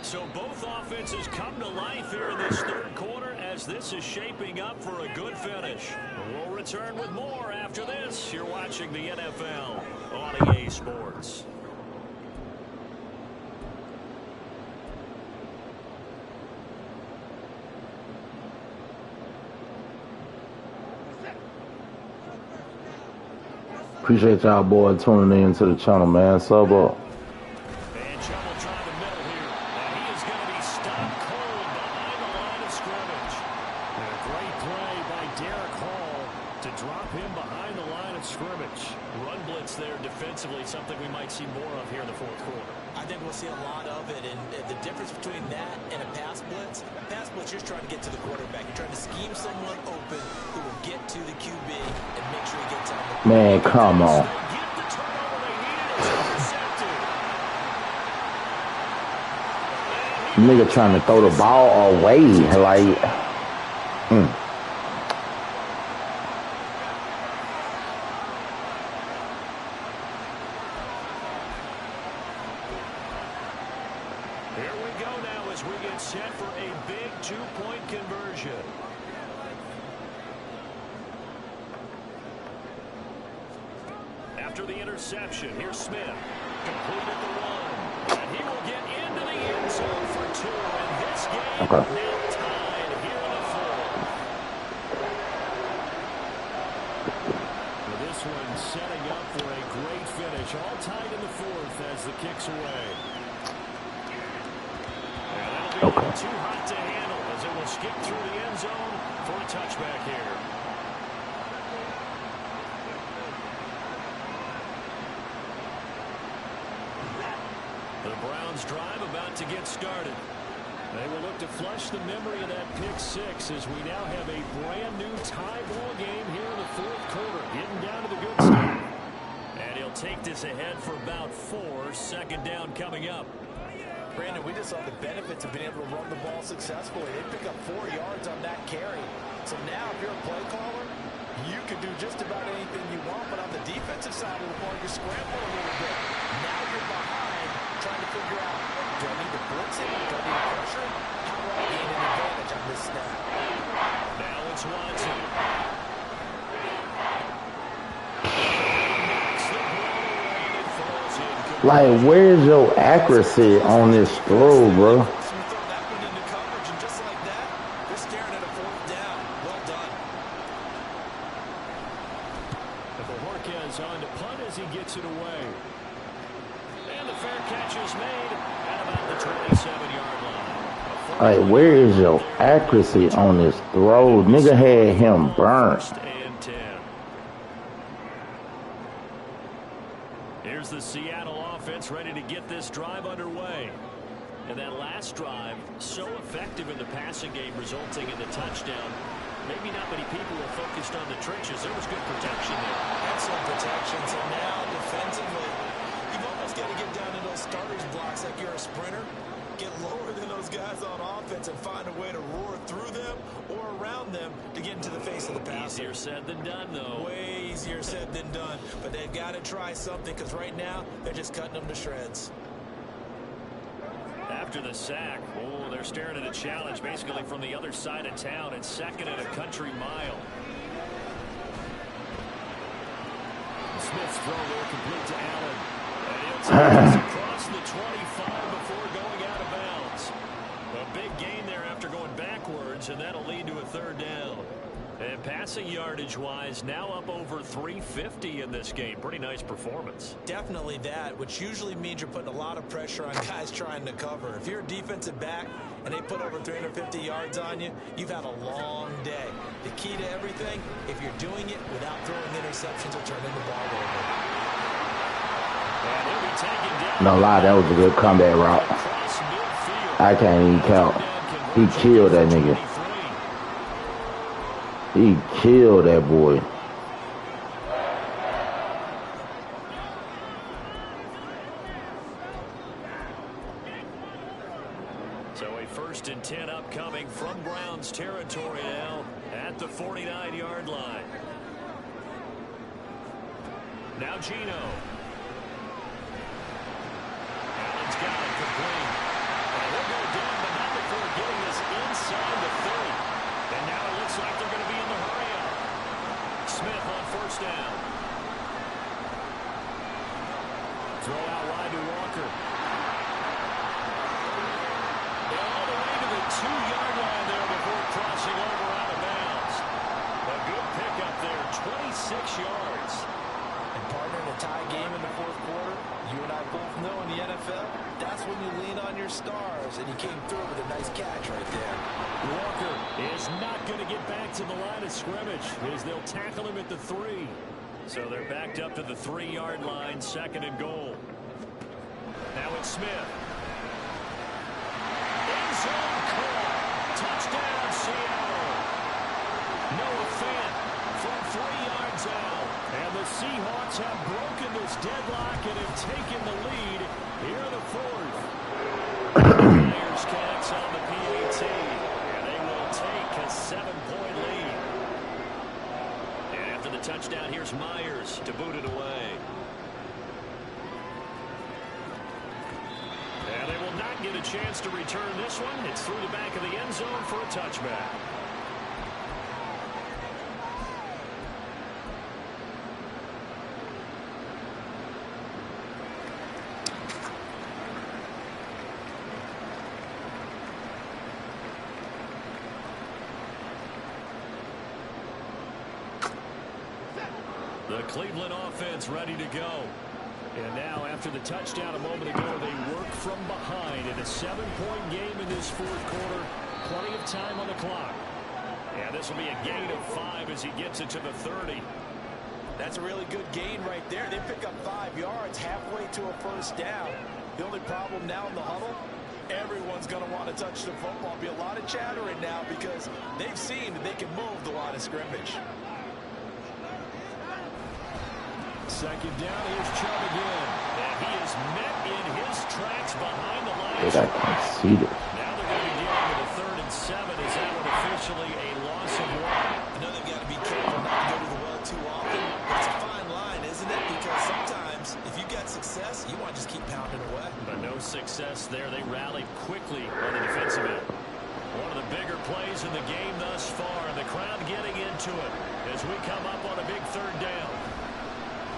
So both offenses come to life here in this third quarter as this is shaping up for a good finish. We'll return with more after this. You're watching the NFL on EA Sports. Appreciate y'all boys tuning in to the channel, man. Sub up. And Chubb will try the middle here. And he is going to be stopped cold behind the line of scrimmage. And a great play by Derek Hall to drop him behind the line of scrimmage. Run blitz there defensively, something we might see more of here in the fourth quarter. I think we'll see a lot of it, and the difference between that and a pass blitz, you're just trying to get to the quarterback. You're trying to scheme someone open who will get to the QB and make sure he gets on the Man, come on. They get the turnover they needed. It's intercepted. Nigga trying to throw the ball away. Like, Here we go now as we get set for a big two-point conversion. After the interception, here's Smith. Completed the run. And he will get into the end zone for 2. And this game now tied here in the fourth. Well, this one setting up for a great finish. All tied in the fourth as the kick's away. And that'll be too hot to handle as it will skip through the end zone for a touchback here. The Browns drive about to get started. They will look to flush the memory of that pick six as we now have a brand new tie ball game here in the fourth quarter. Getting down to the good stuff. And he'll take this ahead for about 4. 2nd down coming up. Brandon, we just saw the benefits of being able to run the ball successfully. They pick up 4 yards on that carry. So now if you're a play caller, you can do just about anything you want, but on the defensive side of the ball, you're scrambling a little bit. Now you're behind, trying to figure out, do I need to blitz it? Do I need to pressure? How do I gain an advantage on this snap? Now it's Watson. like, where's your accuracy on this throw, bro? So you throw that one into coverage, and just like that, you're staring at a 4th down. Well done. Bojorquez on to punt as he gets it away. And the fair catch is made at about the 27-yard line. Like, where is your accuracy on this throw? Nigga had him burnt. 1st and 10. Here's the Seattle offense ready to get this drive underway. And that last drive, so effective in the passing game, resulting in the touchdown. Maybe not many people were focused on the trenches. There was good protection there. Excellent protection. So now, defensively, you've almost got to get down to those starters blocks like you're a sprinter. Get lower than those guys on offense and find a way to roar through them or around them to get into the face of the passer. Easier said than done, though. Way easier said than done. But they've got to try something because right now, they're just cutting them to shreds. After the sack, oh, they're staring at a challenge basically from the other side of town. It's 2nd and a country mile. Smith's throw there complete to Allen. And he'll take this across the 25 before going out of bounds. A big gain there after going backwards, and that'll lead to a 3rd down. And passing yardage-wise, now up over 350 in this game. Pretty nice performance. Definitely that, which usually means you're putting a lot of pressure on guys trying to cover. If you're a defensive back and they put over 350 yards on you, you've had a long day. The key to everything, if you're doing it without throwing interceptions or turning the ball over. And he'll be taken down. No lie, that was a good comeback route. I can't even count. He killed that nigga. He killed that boy. So a 1st and 10 upcoming from Browns territory now at the 49-yard line. Now Gino. Allen's got it complete. And he'll go down, but not before getting this inside the 30. And now it looks like they're going to be in the hurry-up. Smith on 1st down. Throw out wide to Walker. All the way to the 2-yard line there before crossing over out of bounds. A good pickup there, 26 yards. And partner, in a tie game in the 4th quarter, you and I both know in the NFL, that's when you lean on your stars, and he came through with a nice catch right there. Walker is not going to get back to the line of scrimmage as they'll tackle him at the 3. So they're backed up to the 3-yard line, 2nd and goal. Now it's Smith. End zone call. Touchdown, Seattle. Noah Fant from 3 yards out. And the Seahawks have broken this deadlock and have taken the lead here in the 4th. Myers connects on the PAT, and they will take a 7-point lead. And after the touchdown, here's Myers to boot it away. And they will not get a chance to return this one. It's through the back of the end zone for a touchback. The Cleveland offense ready to go. And now, after the touchdown a moment ago, they work from behind in a 7-point game in this 4th quarter. Plenty of time on the clock. And this will be a gain of 5 as he gets it to the 30. That's a really good gain right there. They pick up 5 yards halfway to a 1st down. The only problem now in the huddle, everyone's going to want to touch the football. Be a lot of chattering now because they've seen that they can move the line of scrimmage. 2nd down, here's Chubb again. And he is met in his tracks behind the line. Dude, I can't see this. Now they're going to be dealing with a 3rd and 7. Is that one officially a loss of 1? I know they've got to be careful not to go to the well too often, but it's a fine line, isn't it? Because sometimes, if you got success, you want to just keep pounding away. But no success there. They rallied quickly on the defensive end. One of the bigger plays in the game thus far, and the crowd getting into it as we come up on a big 3rd down.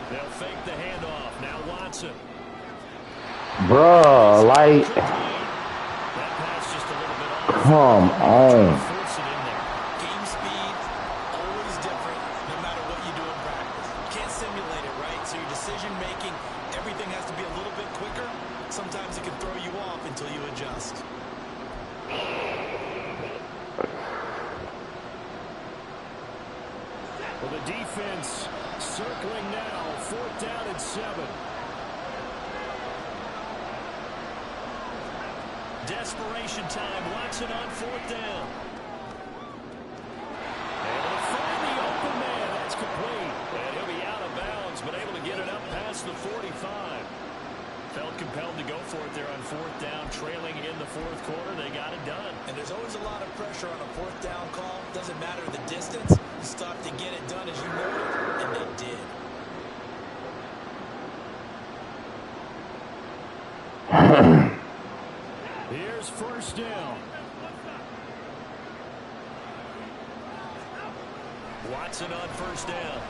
They'll fake the handoff. Now Watson. Bruh, like, That pass just a little bit off. come on. Force it in there. Game speed, always different, no matter what you do in practice. You can't simulate it, right? So your decision-making, everything has to be a little bit quicker. Sometimes it can throw you off until you adjust. Well, the defense circling now. 4th down and 7. Desperation time. Watson on 4th down. Able to find the open man. That's complete. And he'll be out of bounds, but able to get it up past the 45. Felt compelled to go for it there on 4th down, trailing in the 4th quarter. They got it done. And there's always a lot of pressure on a 4th down call. Doesn't matter the distance. You still have to get it done as you noted, and they did. Here's 1st down. Watson on 1st down.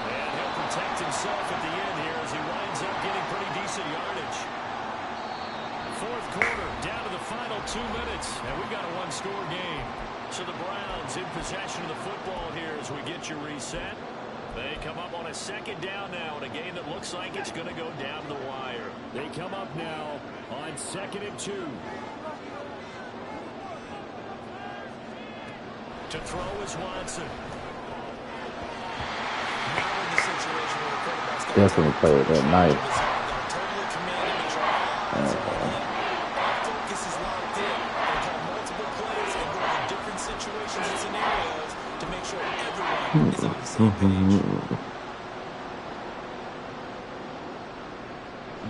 And he'll protect himself at the end here as he winds up getting pretty decent yardage. fourth quarter, down to the final 2 minutes, and we've got a one-score game. So the Browns in possession of the football here as we get you reset. They come up on a second down now in a game that looks like it's going to go down the wire. They come up now on 2nd and 2. To throw is Watson. Definitely played that night. Focus is locked in. They call multiple plays and go to different situations and scenarios to make sure everyone is on the same page.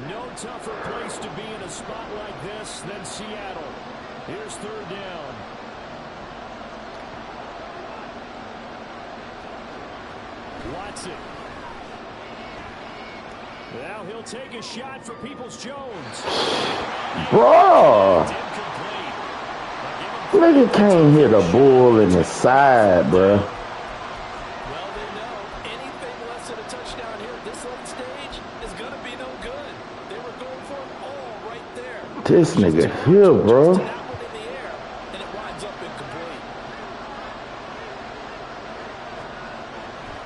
No tougher place to be in a spot like this than Seattle. Here's 3rd down. Watson. Now he'll take a shot for Peoples-Jones. Bro, nigga can't hit a bull in the side, bro. Well, they know anything less than a touchdown here at this late stage is going to be no good. They were going for it all right there. This nigga here, bro. That one in the air, and it winds up incomplete.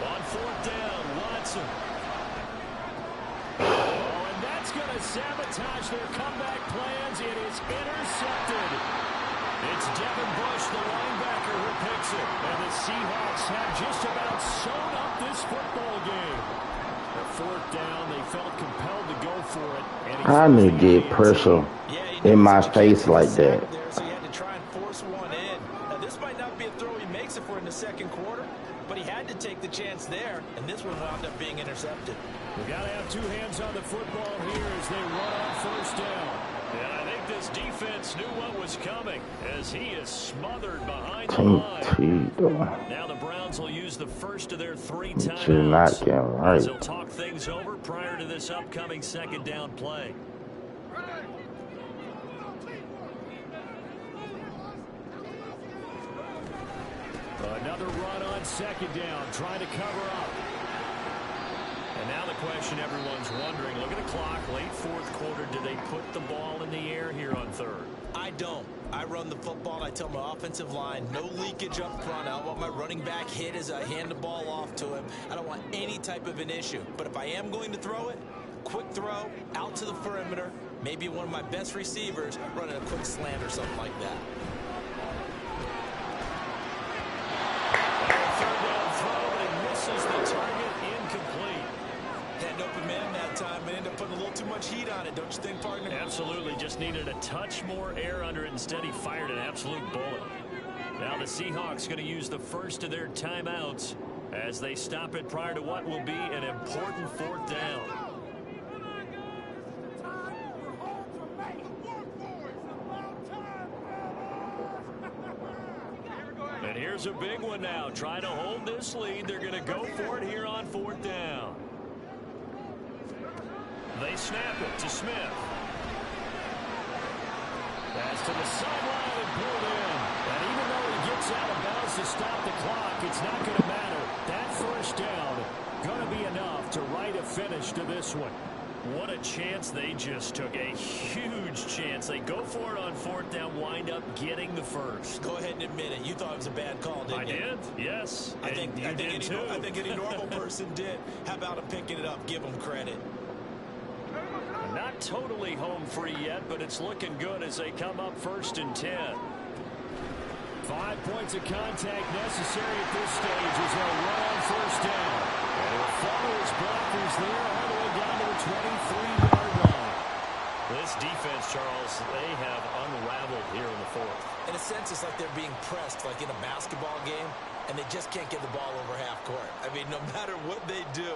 On 4th down, Watson. Oh, and that's going to sabotage their comeback plans. It is intercepted. It's Devin Bush, the linebacker, who picks it. And the Seahawks have just about sewn up this football game. At 4th down, they felt compelled to go for it. I need to get pressure in my face like that. So he had to try and force one in. Now, this might not be a throw he makes if we're in the second quarter, but he had to take the chance there, and this one wound up being intercepted. We've got to have 2 hands on the football here as they run on 1st down. And I think this defense knew what was coming as he is smothered behind the line. Now the Browns will use the first of their 3 timeouts. As they'll talk things over prior to this upcoming 2nd down play. Another run on 2nd down, trying to cover up. And now the question everyone's wondering, look at the clock, late 4th quarter, do they put the ball in the air here on 3rd? I don't. I run the football, and I tell my offensive line, no leakage up front. I don't want my running back hit as I hand the ball off to him. I don't want any type of an issue. But if I am going to throw it, quick throw, out to the perimeter, maybe one of my best receivers running a quick slant or something like that. Misses the target, incomplete. Had an open man that time and ended up putting a little too much heat on it, don't you think, partner? Absolutely, just needed a touch more air under it. Instead, he fired an absolute bullet. Now the Seahawks going to use the first of their timeouts as they stop it prior to what will be an important 4th down. And here's a big one now. Trying to hold this lead. They're going to go for it here on 4th down. They snap it to Smith. Pass to the sideline and pulled in. And even though he gets out of bounds to stop the clock, it's not going to matter. That 1st down going to be enough to write a finish to this one. What a chance they just took. A huge chance. They go for it on 4th down, wind up getting the first. Go ahead and admit it. You thought it was a bad call, didn't you? I did, yes. I think any normal person did. How about him picking it up? Give him credit. Not totally home free yet, but it's looking good as they come up 1st and 10. 5 points of contact necessary at this stage as they'll run on 1st down. And he'll follow his blockers there all the way down to the 23-yard line. This defense, Charles, they have unraveled here in the 4th. In a sense, it's like they're being pressed, like in a basketball game, and they just can't get the ball over half court. I mean, no matter what they do,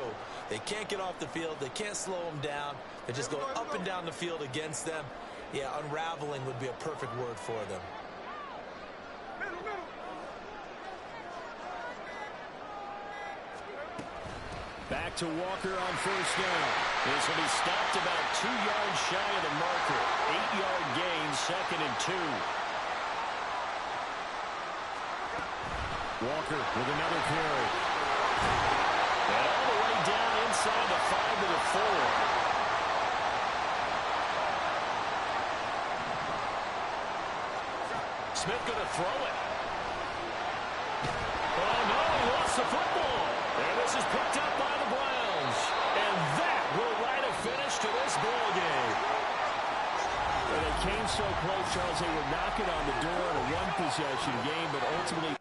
they can't get off the field. They can't slow them down. They just go up and down the field against them. Yeah, unraveling would be a perfect word for them. Back to Walker on 1st down. This will be stopped about 2 yards shy of the marker. 8-yard gain, 2nd and 2. Walker with another carry. And all the way down inside the 5 to the 4. Smith going to throw it. Oh, no, he lost the football. And this is picked up by the Browns. And that will write a finish to this ball game. Well, they came so close, Charles. They were knocking on the door in a one-possession game, but ultimately